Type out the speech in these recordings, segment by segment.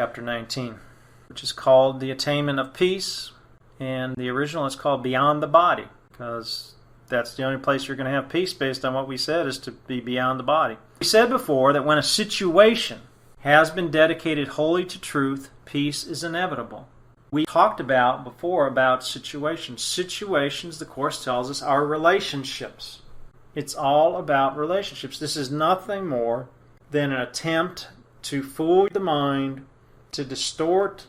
chapter 19, which is called The Attainment of Peace, and the original is called Beyond the Body, because that's the only place you're going to have peace based on what we said is to be beyond the body. We said before that when a situation has been dedicated wholly to truth, peace is inevitable. We talked before about situations. Situations, the Course tells us, are relationships. It's all about relationships. This is nothing more than an attempt to fool the mind, to distort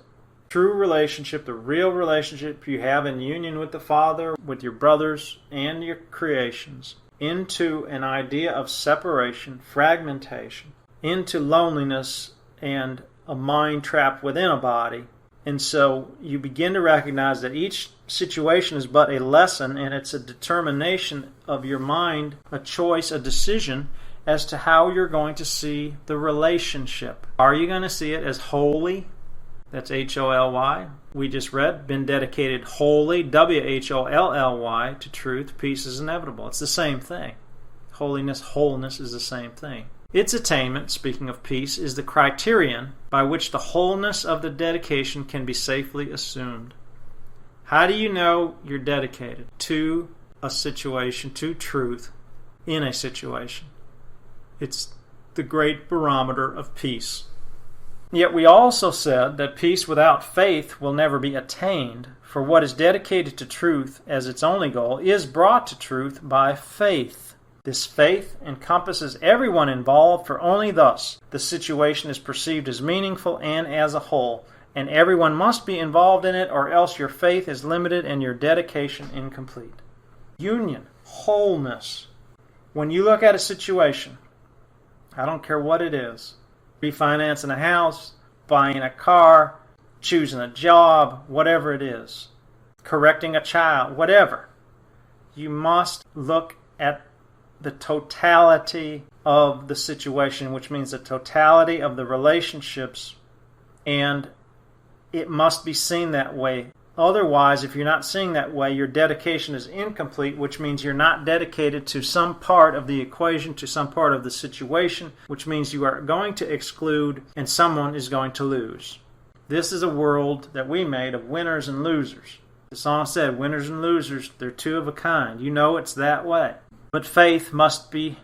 true relationship, the real relationship you have in union with the Father, with your brothers, and your creations, into an idea of separation, fragmentation, into loneliness and a mind trapped within a body. And so you begin to recognize that each situation is but a lesson, and it's a determination of your mind, a choice, a decision as to how you're going to see the relationship. Are you going to see it as holy? That's H-O-L-Y. We just read, been dedicated wholly, W-H-O-L-L-Y, to truth. Peace is inevitable. It's the same thing. Holiness, wholeness is the same thing. Its attainment, speaking of peace, is the criterion by which the wholeness of the dedication can be safely assumed. How do you know you're dedicated to a situation, to truth, in a situation? It's the great barometer of peace. Yet we also said that peace without faith will never be attained, for what is dedicated to truth as its only goal is brought to truth by faith. This faith encompasses everyone involved, for only thus the situation is perceived as meaningful and as a whole, and everyone must be involved in it, or else your faith is limited and your dedication incomplete. Union, wholeness. When you look at a situation, I don't care what it is, refinancing a house, buying a car, choosing a job, whatever it is, correcting a child, whatever, you must look at the totality of the situation, which means the totality of the relationships, and it must be seen that way. Otherwise, if you're not seeing that way, your dedication is incomplete, which means you're not dedicated to some part of the equation, to some part of the situation, which means you are going to exclude and someone is going to lose. This is a world that we made of winners and losers. The song said, winners and losers, they're two of a kind. You know it's that way. But faith must be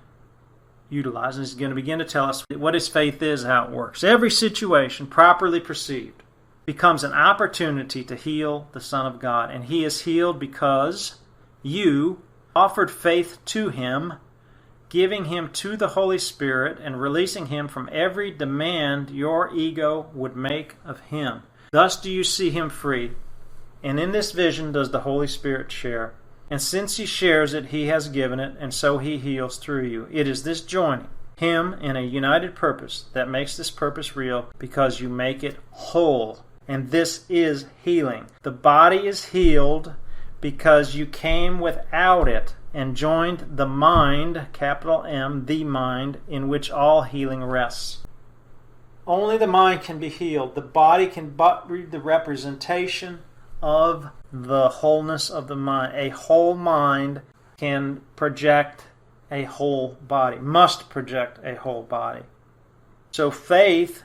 utilized, and he's going to begin to tell us what his faith is, how it works. Every situation, properly perceived, becomes an opportunity to heal the Son of God. And he is healed because you offered faith to him, giving him to the Holy Spirit and releasing him from every demand your ego would make of him. Thus do you see him free. And in this vision does the Holy Spirit share. And since he shares it, he has given it, and so he heals through you. It is this joining, him in a united purpose, that makes this purpose real, because you make it whole. And this is healing. The body is healed because you came without it and joined the mind, capital M, the mind, in which all healing rests. Only the mind can be healed. The body can but be the representation of the wholeness of the mind. A whole mind can project a whole body, must project a whole body. So faith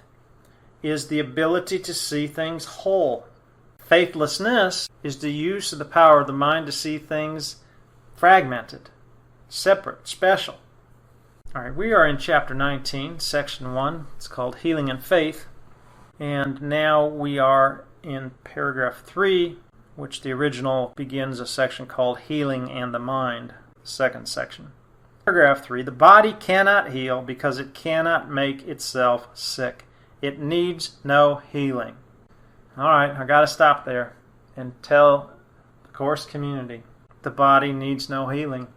is the ability to see things whole. Faithlessness is the use of the power of the mind to see things fragmented, separate, special. All right, we are in chapter 19, section 1. It's called Healing and Faith. And now we are in paragraph 3, which the original begins a section called Healing and the Mind, the second section. Paragraph 3, the body cannot heal because it cannot make itself sick. It needs no healing. All right, I got to stop there and tell the Course community the body needs no healing.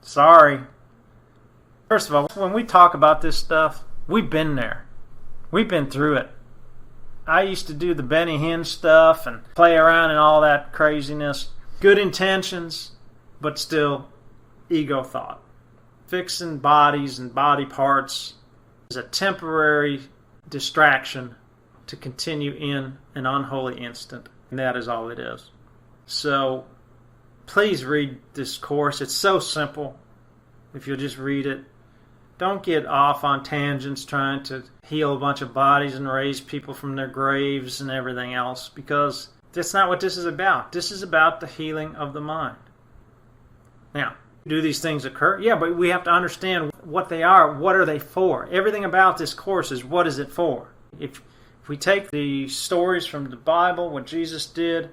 Sorry. First of all, when we talk about this stuff, we've been there. We've been through it. I used to do the Benny Hinn stuff and play around and all that craziness. Good intentions, but still ego thought. Fixing bodies and body parts is a temporary distraction to continue in an unholy instant, and that is all it is. So please read this course. It's so simple if you'll just read it. Don't get off on tangents trying to heal a bunch of bodies and raise people from their graves and everything else, because that's not what this is about. This is about the healing of the mind. Now, do these things occur? Yeah, but we have to understand what they are. What are they for? Everything about this course is, what is it for? If we take the stories from the Bible, what Jesus did,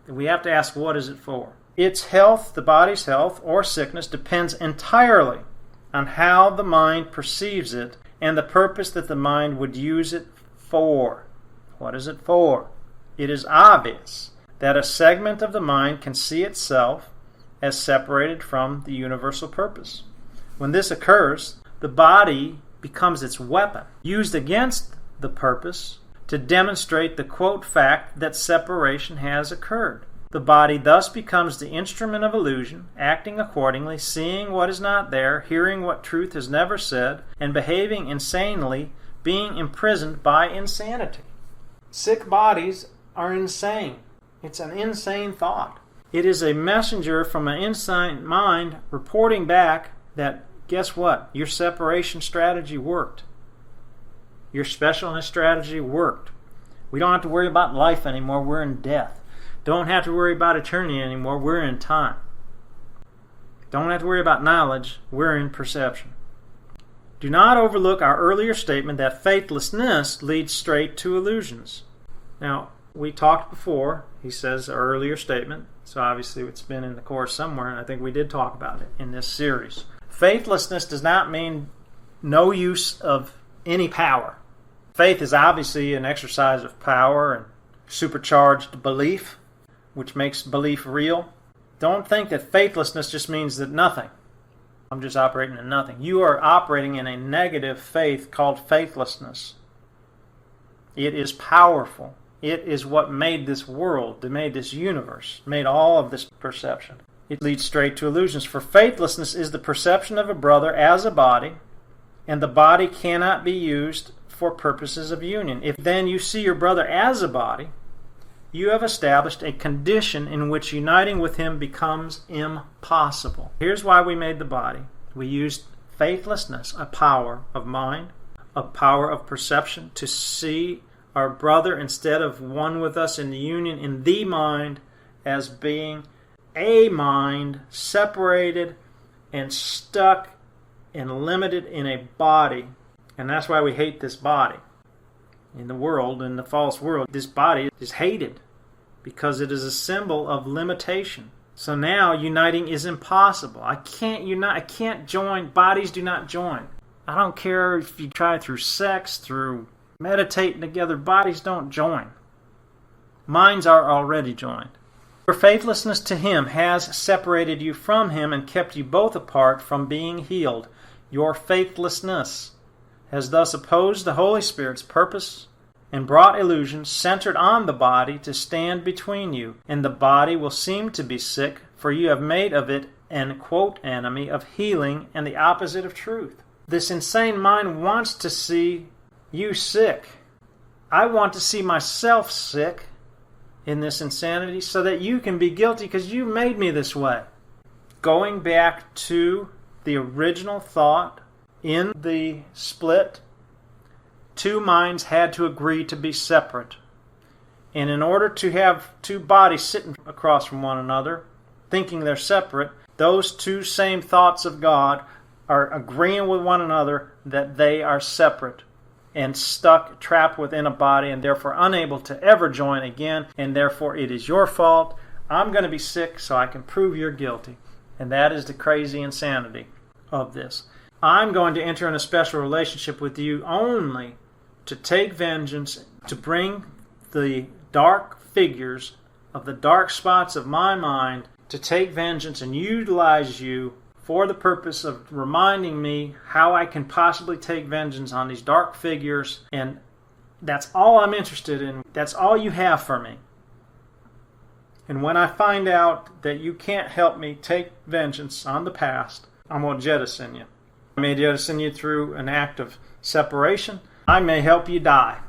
we have to ask, what is it for? Its health, the body's health or sickness, depends entirely on how the mind perceives it and the purpose that the mind would use it for. What is it for? It is obvious that a segment of the mind can see itself as separated from the universal purpose. When this occurs, the body becomes its weapon, used against the purpose to demonstrate the quote fact that separation has occurred. The body thus becomes the instrument of illusion, acting accordingly, seeing what is not there, hearing what truth has never said, and behaving insanely, being imprisoned by insanity. Sick bodies are insane. It's an insane thought. It is a messenger from an insane mind reporting back that, guess what? Your separation strategy worked. Your specialness strategy worked. We don't have to worry about life anymore. We're in death. Don't have to worry about eternity anymore. We're in time. Don't have to worry about knowledge. We're in perception. Do not overlook our earlier statement that faithlessness leads straight to illusions. Now, we talked before, he says, our earlier statement, so obviously it's been in the course somewhere, and I think we did talk about it in this series. Faithlessness does not mean no use of any power. Faith is obviously an exercise of power and supercharged belief, which makes belief real. Don't think that faithlessness just means that nothing. I'm just operating in nothing. You are operating in a negative faith called faithlessness. It is powerful. It is what made this world, made this universe, made all of this perception. It leads straight to illusions. For faithlessness is the perception of a brother as a body, and the body cannot be used for purposes of union. If then you see your brother as a body, you have established a condition in which uniting with him becomes impossible. Here's why we made the body. We used faithlessness, a power of mind, a power of perception, to see our brother instead of one with us in the union in the mind as being a mind separated and stuck and limited in a body. And that's why we hate this body. In the world, in the false world, this body is hated because it is a symbol of limitation. So now uniting is impossible. I can't unite. I can't join. Bodies do not join. I don't care if you try through sex, through meditating together. Bodies don't join. Minds are already joined. Your faithlessness to him has separated you from him and kept you both apart from being healed. Your faithlessness has thus opposed the Holy Spirit's purpose and brought illusions centered on the body to stand between you, and the body will seem to be sick, for you have made of it an quote enemy of healing and the opposite of truth. This insane mind wants to see you sick. I want to see myself sick in this insanity so that you can be guilty because you made me this way. Going back to the original thought, in the split, two minds had to agree to be separate. And in order to have two bodies sitting across from one another, thinking they're separate, those two same thoughts of God are agreeing with one another that they are separate and stuck, trapped within a body, and therefore unable to ever join again, and therefore it is your fault. I'm going to be sick so I can prove you're guilty. And that is the crazy insanity of this. I'm going to enter in a special relationship with you only to take vengeance, to bring the dark figures of the dark spots of my mind, to take vengeance and utilize you for the purpose of reminding me how I can possibly take vengeance on these dark figures. And that's all I'm interested in. That's all you have for me. And when I find out that you can't help me take vengeance on the past, I'm going to jettison you. I may jettison you through an act of separation. I may help you die.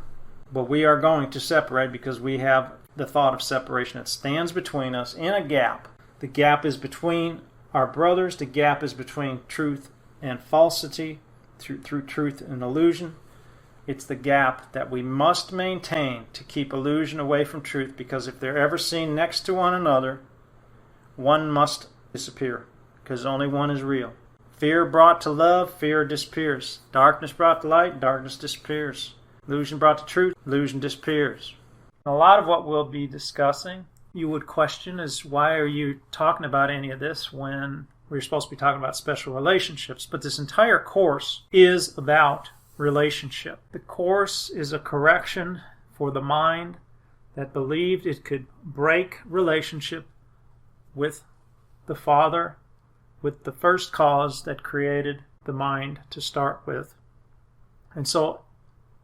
But we are going to separate because we have the thought of separation that stands between us in a gap. The gap is between our brothers. The gap is between truth and falsity. through truth and illusion. It's the gap that we must maintain to keep illusion away from truth, because if they're ever seen next to one another, one must disappear, because only one is real. Fear brought to love, fear disappears. Darkness brought to light, darkness disappears. Illusion brought to truth, illusion disappears. A lot of what we'll be discussing, you would question, is why are you talking about any of this when we're supposed to be talking about special relationships? But this entire course is about relationship. The course is a correction for the mind that believed it could break relationship with the Father, with the first cause that created the mind to start with. And so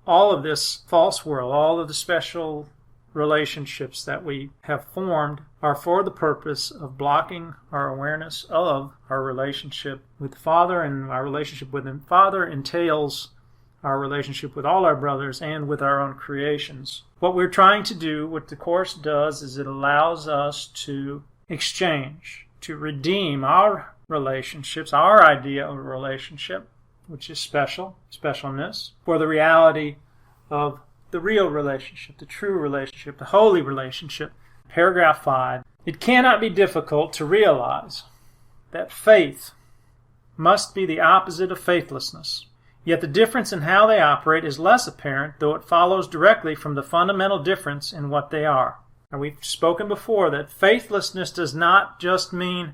all of this false world, all of the special relationships that we have formed are for the purpose of blocking our awareness of our relationship with the Father, and our relationship with the Father entails our relationship with all our brothers and with our own creations. What we're trying to do, what the Course does, is it allows us to exchange, to redeem our relationships, our idea of a relationship, which is specialness, for the reality of the real relationship, the true relationship, the holy relationship. Paragraph 5. It cannot be difficult to realize that faith must be the opposite of faithlessness. Yet the difference in how they operate is less apparent, though it follows directly from the fundamental difference in what they are. And we've spoken before that faithlessness does not just mean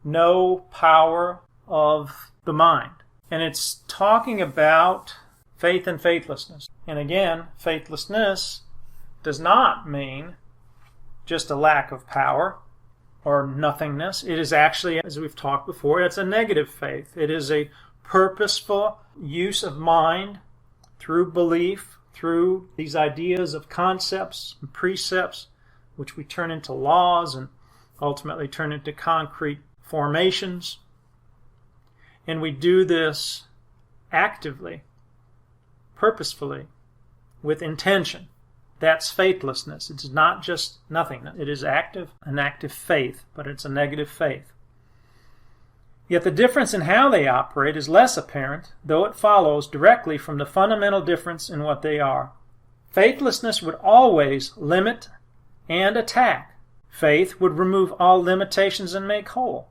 no power of the mind. And it's talking about faith and faithlessness. And again, faithlessness does not mean just a lack of power or nothingness. It is actually, as we've talked before, it's a negative faith. It is a purposeful use of mind through belief, through these ideas of concepts and precepts, which we turn into laws and ultimately turn into concrete formations. And we do this actively, purposefully, with intention. That's faithlessness. It's not just nothingness. It is an active faith, but it's a negative faith. Yet the difference in how they operate is less apparent, though it follows directly from the fundamental difference in what they are. Faithlessness would always limit and attack. Faith would remove all limitations and make whole.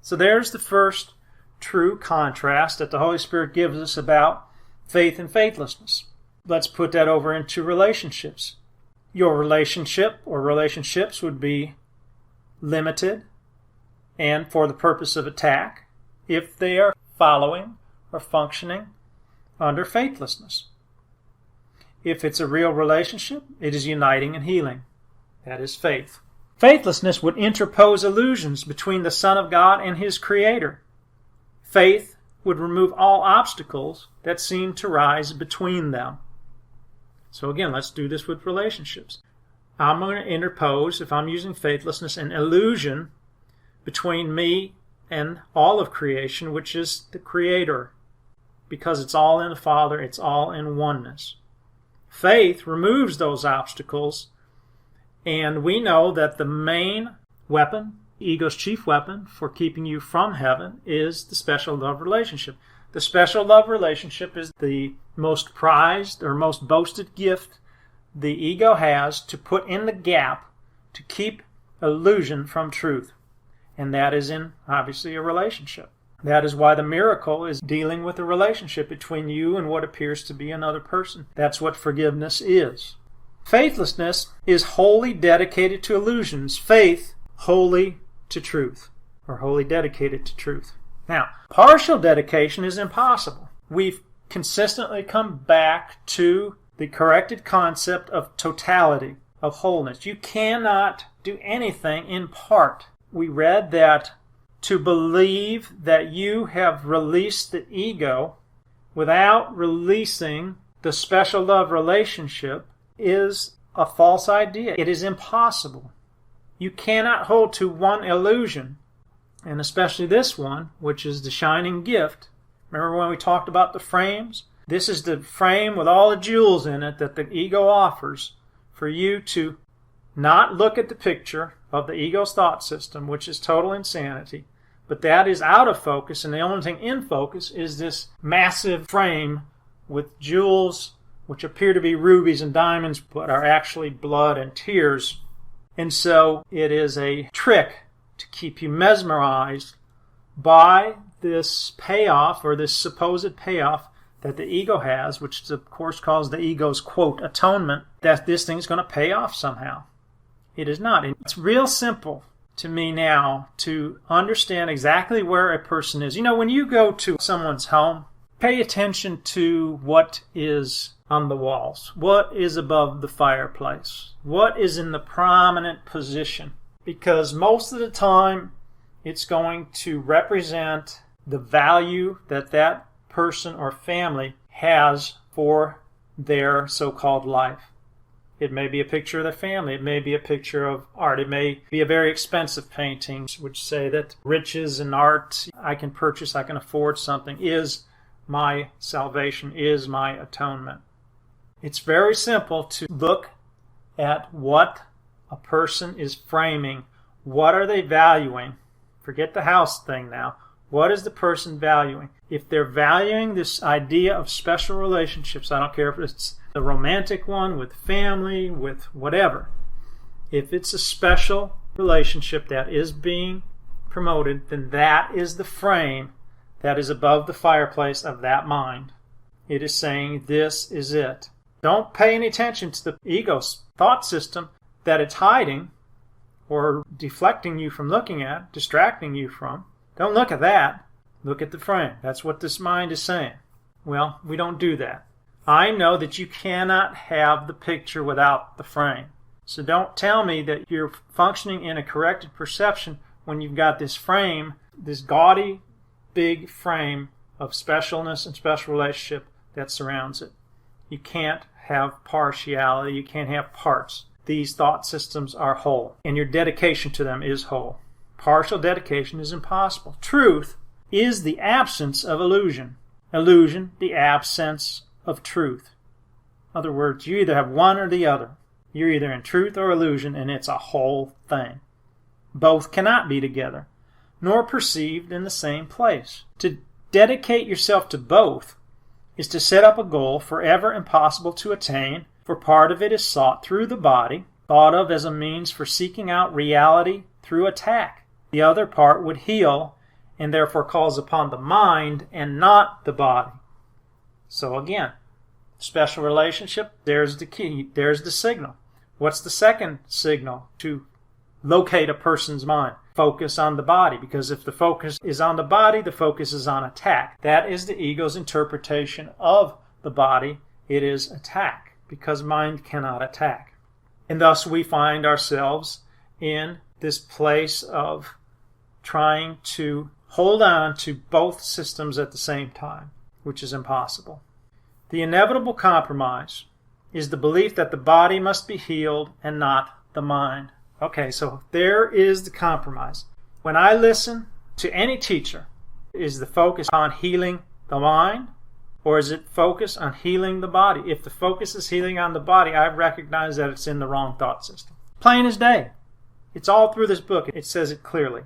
So there's the first true contrast that the Holy Spirit gives us about faith and faithlessness. Let's put that over into relationships. Your relationship or relationships would be limited and for the purpose of attack if they are following or functioning under faithlessness. If it's a real relationship, it is uniting and healing. That is faith. Faithlessness would interpose illusions between the Son of God and His Creator. Faith would remove all obstacles that seem to rise between them. So again, let's do this with relationships. I'm going to interpose, if I'm using faithlessness, an illusion between me and all of creation, which is the Creator, because it's all in the Father, it's all in oneness. Faith removes those obstacles, and we know that the main weapon, ego's chief weapon for keeping you from heaven, is the special love relationship. The special love relationship is the most prized or most boasted gift the ego has to put in the gap to keep illusion from truth. And that is in, obviously, a relationship. That is why the miracle is dealing with a relationship between you and what appears to be another person. That's what forgiveness is. Faithlessness is wholly dedicated to illusions. Faith, wholly to truth, or wholly dedicated to truth. Now, partial dedication is impossible. We've consistently come back to the corrected concept of totality, of wholeness. You cannot do anything in part. We read that to believe that you have released the ego without releasing the special love relationship is a false idea. It is impossible. You cannot hold to one illusion, and especially this one, which is the shining gift. Remember when we talked about the frames? This is the frame with all the jewels in it that the ego offers for you to not look at the picture of the ego's thought system, which is total insanity, But that is out of focus, and the only thing in focus is this massive frame with jewels which appear to be rubies and diamonds but are actually blood and tears. And so it is a trick to keep you mesmerized by this payoff, or this supposed payoff that the ego has, which of course calls the ego's, quote, atonement, that this thing's going to pay off somehow. It is not. It's real simple to me now to understand exactly where a person is. You know, when you go to someone's home, pay attention to what is on the walls, what is above the fireplace, what is in the prominent position, because most of the time it's going to represent the value that that person or family has for their so-called life. It may be a picture of their family. It may be a picture of art. It may be a very expensive painting, which say that riches and art I can purchase, I can afford something, is my salvation, is my atonement. It's very simple to look at what a person is framing. What are they valuing? Forget the house thing now. What is the person valuing? If they're valuing this idea of special relationships, I don't care if it's the romantic one with family, with whatever. If it's a special relationship that is being promoted, then that is the frame that is above the fireplace of that mind. It is saying, this is it. Don't pay any attention to the ego's thought system that it's hiding or deflecting you from looking at, distracting you from. Don't look at that. Look at the frame. That's what this mind is saying. Well, we don't do that. I know that you cannot have the picture without the frame. So don't tell me that you're functioning in a corrected perception when you've got this frame, this gaudy, big frame of specialness and special relationship that surrounds it. You can't have partiality. You can't have parts. These thought systems are whole, and your dedication to them is whole. Partial dedication is impossible. Truth is the absence of illusion. Illusion, the absence of truth. In other words, you either have one or the other. You're either in truth or illusion, and it's a whole thing. Both cannot be together, nor perceived in the same place. To dedicate yourself to both is to set up a goal forever impossible to attain, for part of it is sought through the body, thought of as a means for seeking out reality through attack. The other part would heal, and therefore calls upon the mind and not the body. So again, special relationship, there's the key, there's the signal. What's the second signal to locate a person's mind? Focus on the body, because if the focus is on the body, the focus is on attack. That is the ego's interpretation of the body. It is attack, because mind cannot attack. And thus we find ourselves in this place of trying to hold on to both systems at the same time, which is impossible. The inevitable compromise is the belief that the body must be healed and not the mind. Okay, so there is the compromise. When I listen to any teacher, is the focus on healing the mind, or is it focused on healing the body? If the focus is healing on the body, I recognize that it's in the wrong thought system. Plain as day. It's all through this book. It says it clearly.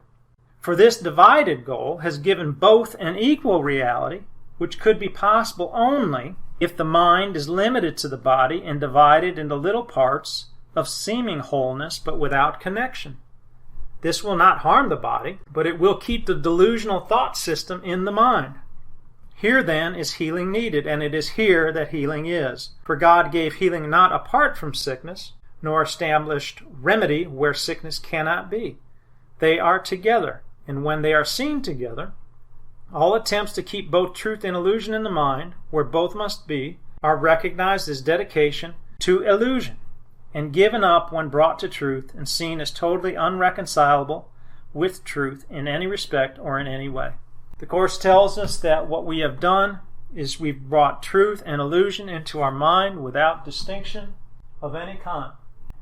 For this divided goal has given both an equal reality, which could be possible only if the mind is limited to the body and divided into little parts of seeming wholeness but without connection. This will not harm the body, but it will keep the delusional thought system in the mind. Here then is healing needed, and it is here that healing is. For God gave healing not apart from sickness, nor established remedy where sickness cannot be. They are together, and when they are seen together, all attempts to keep both truth and illusion in the mind, where both must be, are recognized as dedication to illusion, and given up when brought to truth and seen as totally unreconcilable with truth in any respect or in any way. The Course tells us that what we have done is we've brought truth and illusion into our mind without distinction of any kind.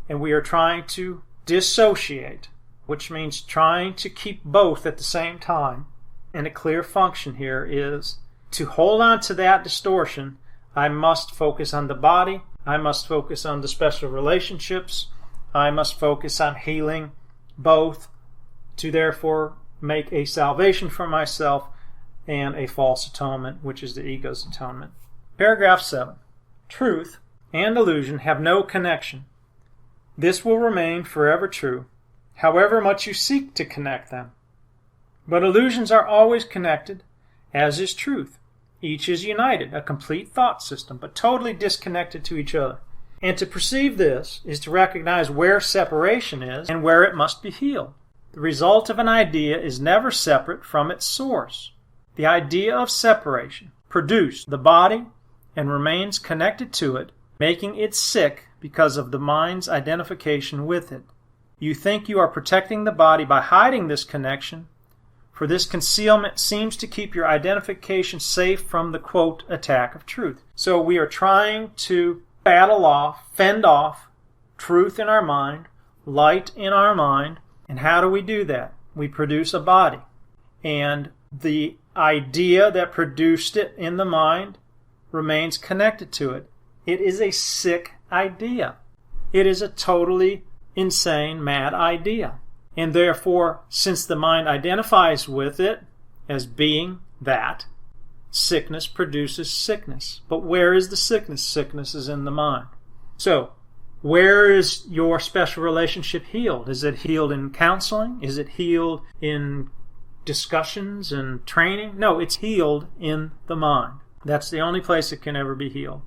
And we are trying to dissociate, which means trying to keep both at the same time. And a clear function here is to hold on to that distortion. I must focus on the body. I must focus on the special relationships. I must focus on healing both to therefore make a salvation for myself and a false atonement, which is the ego's atonement. Paragraph 7. Truth and illusion have no connection. This will remain forever true, however much you seek to connect them. But illusions are always connected, as is truth. Each is united, a complete thought system, but totally disconnected to each other. And to perceive this is to recognize where separation is and where it must be healed. The result of an idea is never separate from its source. The idea of separation produced the body and remains connected to it, making it sick because of the mind's identification with it. You think you are protecting the body by hiding this connection, for this concealment seems to keep your identification safe from the, quote, attack of truth. So we are trying to battle off, fend off truth in our mind, light in our mind. And how do we do that? We produce a body. And the idea that produced it in the mind remains connected to it. It is a sick idea. It is a totally insane, mad idea. And therefore, since the mind identifies with it as being that, sickness produces sickness. But where is the sickness? Sickness is in the mind. So, where is your special relationship healed? Is it healed in counseling? Is it healed in discussions and training? No, it's healed in the mind. That's the only place it can ever be healed.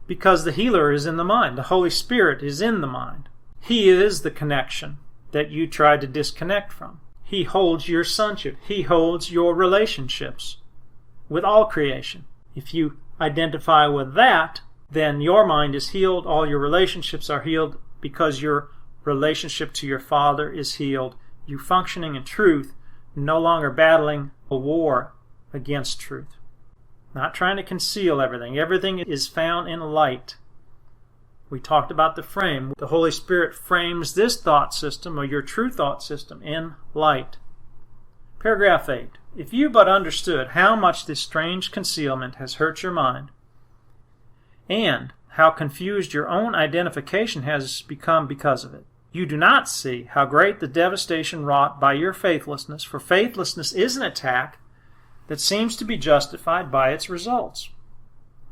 Because the healer is in the mind. The Holy Spirit is in the mind. He is the connection that you tried to disconnect from. He holds your sonship. He holds your relationships with all creation. If you identify with that, then your mind is healed, all your relationships are healed, because your relationship to your Father is healed. You functioning in truth, no longer battling a war against truth. Not trying to conceal everything. Everything is found in light. We talked about the frame. The Holy Spirit frames this thought system, or your true thought system, in light. Paragraph 8. If you but understood how much this strange concealment has hurt your mind, and how confused your own identification has become because of it, you do not see how great the devastation wrought by your faithlessness, for faithlessness is an attack that seems to be justified by its results.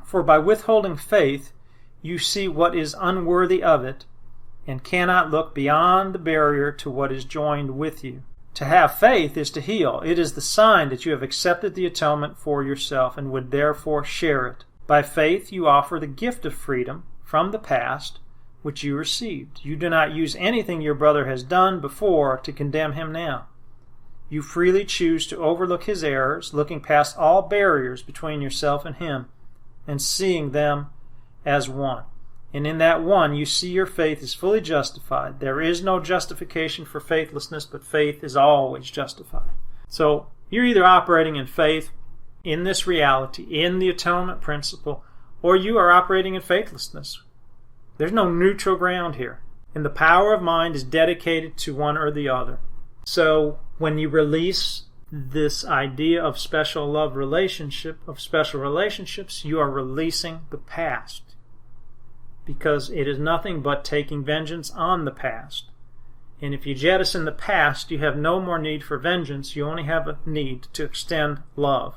For by withholding faith, you see what is unworthy of it, and cannot look beyond the barrier to what is joined with you. To have faith is to heal. It is the sign that you have accepted the atonement for yourself and would therefore share it. By faith you offer the gift of freedom from the past which you received. You do not use anything your brother has done before to condemn him now. You freely choose to overlook his errors, looking past all barriers between yourself and him, and seeing them as one. And in that one you see your faith is fully justified. There is no justification for faithlessness, but faith is always justified. So you're either operating in faith in this reality, in the atonement principle, or you are operating in faithlessness. There's no neutral ground here. And the power of mind is dedicated to one or the other. So when you release this idea of special love relationship, of special relationships, you are releasing the past. Because it is nothing but taking vengeance on the past. And if you jettison the past, you have no more need for vengeance. You only have a need to extend love,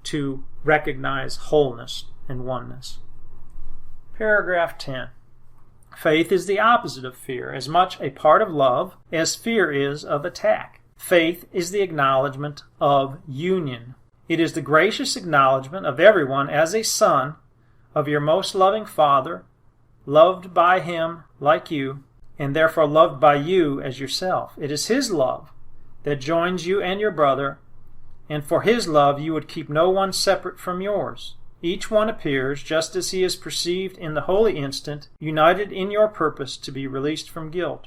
to recognize wholeness and oneness. Paragraph 10. Faith is the opposite of fear, as much a part of love as fear is of attack. Faith is the acknowledgement of union. It is the gracious acknowledgement of everyone as a son of your most loving Father, loved by him like you, and therefore loved by you as yourself. It is his love that joins you and your brother, and for his love you would keep no one separate from yours. Each one appears just as he is perceived in the holy instant, united in your purpose to be released from guilt.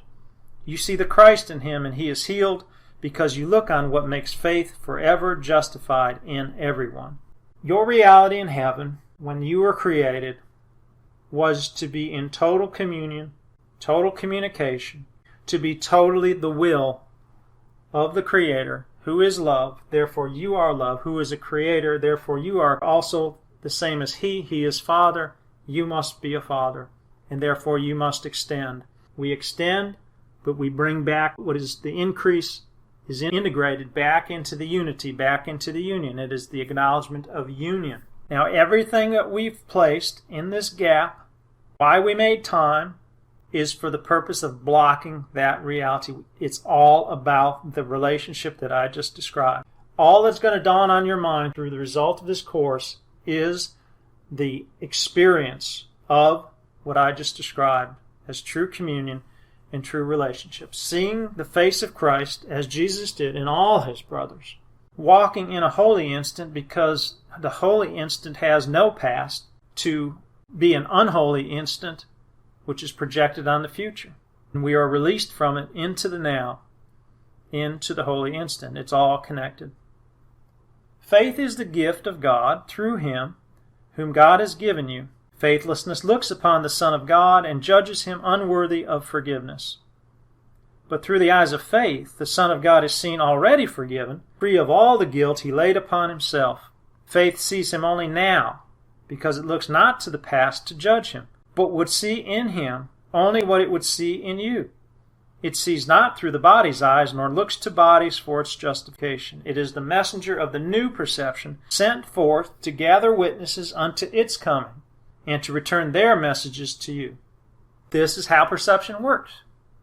You see the Christ in him, and he is healed because you look on what makes faith forever justified in everyone. Your reality in heaven, when you were created, was to be in total communion, total communication, to be totally the will of the Creator, who is love, therefore you are love, who is a Creator, therefore you are also the same as He. He is Father, you must be a Father, and therefore you must extend. We extend, but we bring back what is the increase is integrated back into the unity, back into the union. It is the acknowledgement of union. Now, everything that we've placed in this gap, why we made time, is for the purpose of blocking that reality. It's all about the relationship that I just described. All that's going to dawn on your mind through the result of this course is the experience of what I just described as true communion and true relationship. Seeing the face of Christ as Jesus did in all his brothers. Walking in a holy instant because the holy instant has no past, to be an unholy instant which is projected on the future. And we are released from it into the now, into the holy instant. It's all connected. Faith is the gift of God through him whom God has given you. Faithlessness looks upon the Son of God and judges him unworthy of forgiveness. But through the eyes of faith, the Son of God is seen already forgiven, free of all the guilt he laid upon himself. Faith sees him only now, because it looks not to the past to judge him, but would see in him only what it would see in you. It sees not through the body's eyes, nor looks to bodies for its justification. It is the messenger of the new perception, sent forth to gather witnesses unto its coming, and to return their messages to you. This is how perception works.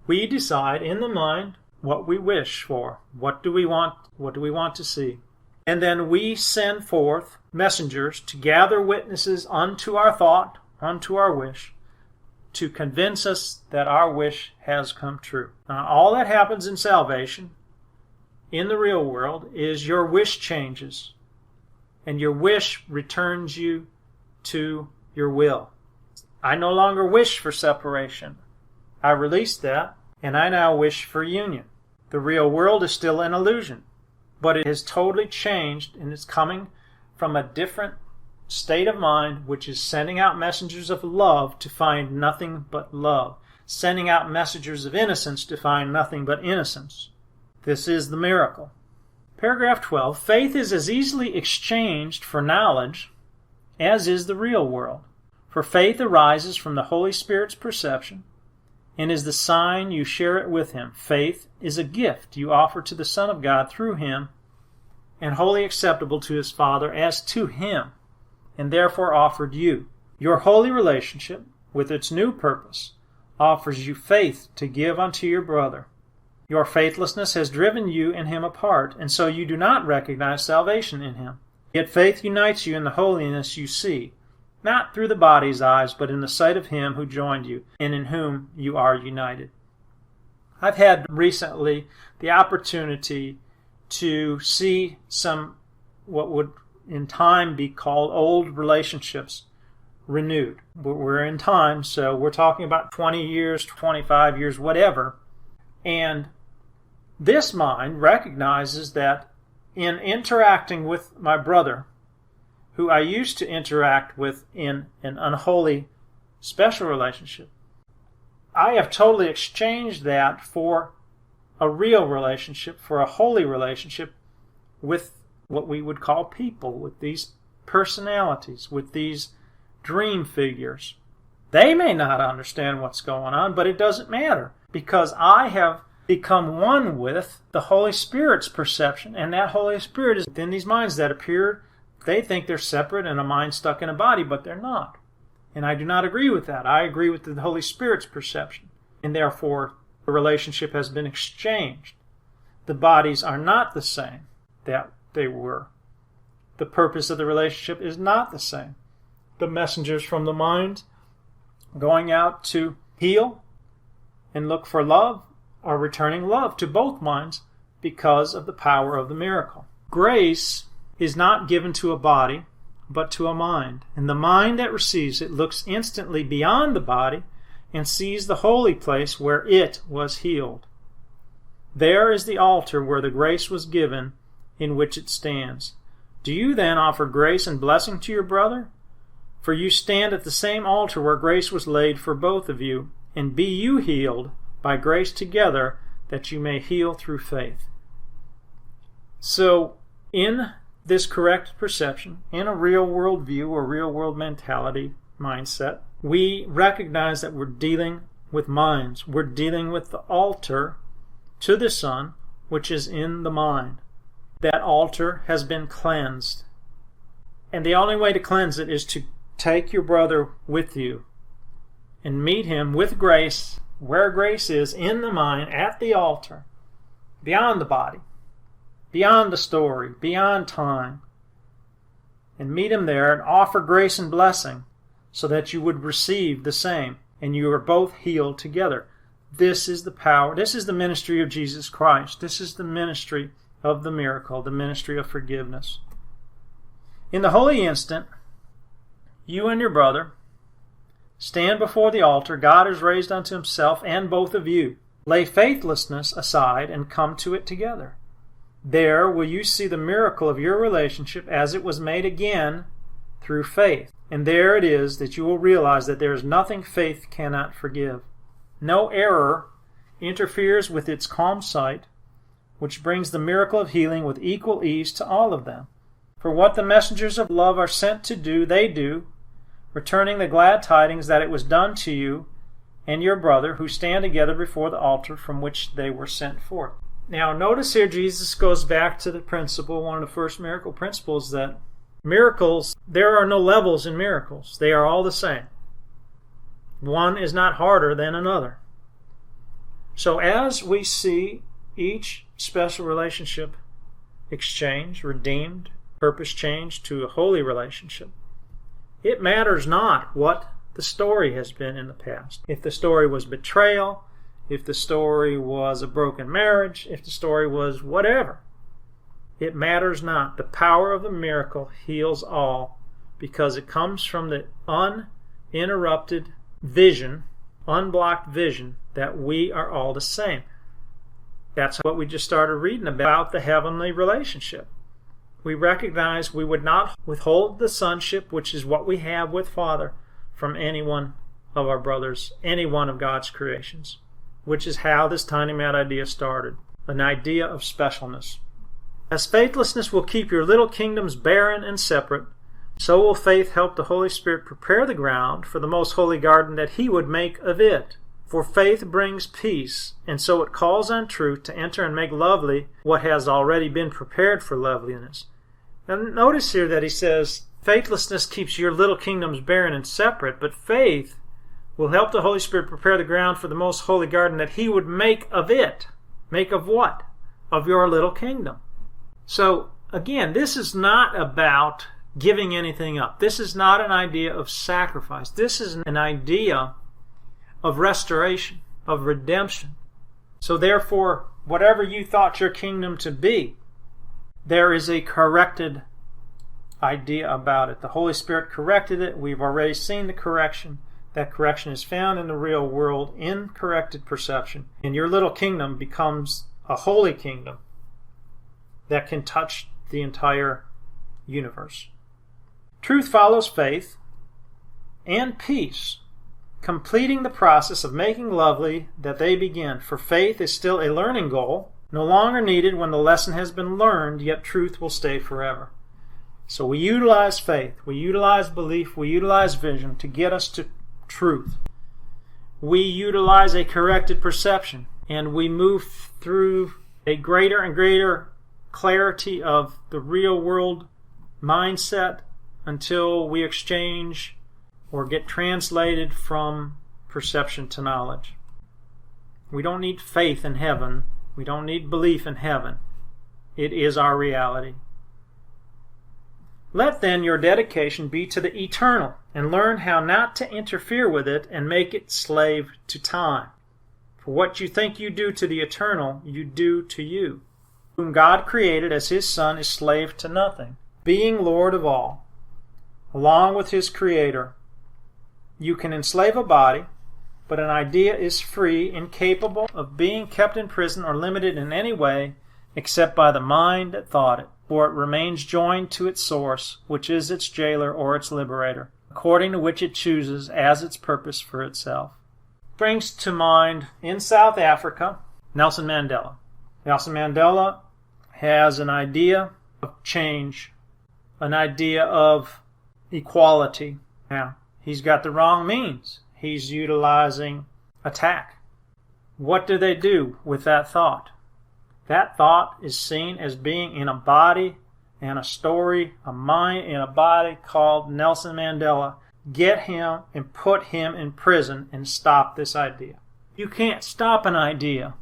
We decide in the mind what we wish for. What do we want? What do we want to see? And then we send forth messengers to gather witnesses unto our thought, unto our wish, to convince us that our wish has come true. Now, all that happens in salvation, in the real world, is your wish changes. And your wish returns you to your will. I no longer wish for separation. I released that, and I now wish for union. The real world is still an illusion, but it has totally changed, and it's coming from a different state of mind, which is sending out messengers of love to find nothing but love, sending out messengers of innocence to find nothing but innocence. This is the miracle. Paragraph 12, faith is as easily exchanged for knowledge as is the real world. For faith arises from the Holy Spirit's perception and is the sign you share it with him. Faith is a gift you offer to the Son of God through him and wholly acceptable to his Father as to him, and therefore offered you. Your holy relationship, with its new purpose, offers you faith to give unto your brother. Your faithlessness has driven you and him apart, and so you do not recognize salvation in him. Yet faith unites you in the holiness you see, not through the body's eyes, but in the sight of him who joined you, and in whom you are united. I've had recently the opportunity to see some what would in time be called old relationships renewed. We're in time, so we're talking about 20 years, 25 years, whatever. And this mind recognizes that in interacting with my brother, who I used to interact with in an unholy special relationship, I have totally exchanged that for a real relationship, for a holy relationship with what we would call people, with these personalities, with these dream figures. They may not understand what's going on, but it doesn't matter, because I have become one with the Holy Spirit's perception, and that Holy Spirit is within these minds that appear. They think they're separate and a mind stuck in a body, but they're not. And I do not agree with that. I agree with the Holy Spirit's perception, and therefore the relationship has been exchanged. The bodies are not the same that they were. The purpose of the relationship is not the same. The messengers from the mind going out to heal and look for love are returning love to both minds because of the power of the miracle. Grace is not given to a body, but to a mind. And the mind that receives it looks instantly beyond the body and sees the holy place where it was healed. There is the altar where the grace was given, in which it stands. Do you then offer grace and blessing to your brother? For you stand at the same altar where grace was laid for both of you, and be you healed by grace together, that you may heal through faith. So, in this correct perception, in a real world view or real world mentality mindset, we recognize that we're dealing with minds. We're dealing with the altar to the Son, which is in the mind. That altar has been cleansed. And the only way to cleanse it is to take your brother with you and meet him with grace, where grace is, in the mind, at the altar, beyond the body, beyond the story, beyond time, and meet him there and offer grace and blessing so that you would receive the same, and you are both healed together. This is the power. This is the ministry of Jesus Christ. This is the ministry of the miracle, the ministry of forgiveness. In the holy instant, you and your brother stand before the altar God has raised unto himself, and both of you lay faithlessness aside and come to it together. There will you see the miracle of your relationship as it was made again through faith. And there it is that you will realize that there is nothing faith cannot forgive. No error interferes with its calm sight, which brings the miracle of healing with equal ease to all of them. For what the messengers of love are sent to do, they do, returning the glad tidings that it was done to you and your brother, who stand together before the altar from which they were sent forth. Now notice here Jesus goes back to the principle, one of the first miracle principles, that miracles, there are no levels in miracles. They are all the same. One is not harder than another. So as we see each special relationship exchanged, redeemed, purpose changed to a holy relationship, it matters not what the story has been in the past. If the story was betrayal, if the story was a broken marriage, if the story was whatever, it matters not. The power of the miracle heals all because it comes from the uninterrupted vision, unblocked vision, that we are all the same. That's what we just started reading about, the heavenly relationship. We recognize we would not withhold the sonship, which is what we have with Father, from any one of our brothers, any one of God's creations, which is how this tiny mad idea started, an idea of specialness. As faithlessness will keep your little kingdoms barren and separate, so will faith help the Holy Spirit prepare the ground for the most holy garden that He would make of it. For faith brings peace, and so it calls on truth to enter and make lovely what has already been prepared for loveliness. And notice here that he says, faithlessness keeps your little kingdoms barren and separate, but faith will help the Holy Spirit prepare the ground for the most holy garden that He would make of it. Make of what? Of your little kingdom. So, again, this is not about giving anything up. This is not an idea of sacrifice. This is an idea of restoration, of redemption. So therefore, whatever you thought your kingdom to be, there is a corrected idea about it. The Holy Spirit corrected it. We've already seen the correction. That correction is found in the real world in corrected perception. And your little kingdom becomes a holy kingdom that can touch the entire universe. Truth follows faith and peace, completing the process of making lovely that they begin. For faith is still a learning goal, no longer needed when the lesson has been learned, yet truth will stay forever. So we utilize faith, we utilize belief, we utilize vision to get us to truth. We utilize a corrected perception, and we move through a greater and greater clarity of the real world mindset until we exchange or get translated from perception to knowledge. We don't need faith in heaven. We don't need belief in heaven. It is our reality. Let then your dedication be to the eternal, and learn how not to interfere with it and make it slave to time. For what you think you do to the eternal, you do to you, whom God created as His Son is slave to nothing, being Lord of all. Along with His Creator, you can enslave a body, but an idea is free, incapable of being kept in prison or limited in any way except by the mind that thought it, for it remains joined to its source, which is its jailer or its liberator, according to which it chooses as its purpose for itself. Brings to mind, in South Africa, Nelson Mandela. Nelson Mandela has an idea of change, an idea of equality. Now, he's got the wrong means. He's utilizing attack. What do they do with that thought? That thought is seen as being in a body and a story, a mind in a body called Nelson Mandela. Get him and put him in prison and stop this idea. You can't stop an idea.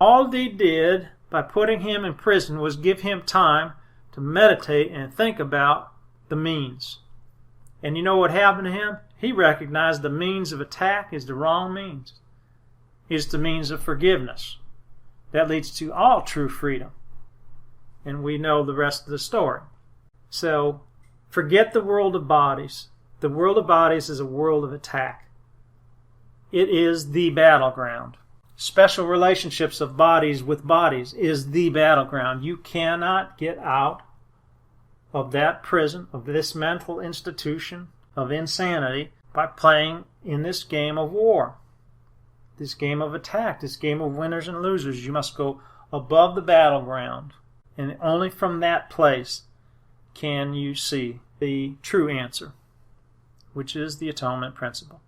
All they did by putting him in prison was give him time to meditate and think about the means. And you know what happened to him? He recognized the means of attack is the wrong means. It's the means of forgiveness. That leads to all true freedom. And we know the rest of the story. So, forget the world of bodies. The world of bodies is a world of attack. It is the battleground. Special relationships of bodies with bodies is the battleground. You cannot get out of that prison, of this mental institution of insanity, by playing in this game of war, this game of attack, this game of winners and losers. You must go above the battleground, and only from that place can you see the true answer, which is the atonement principle.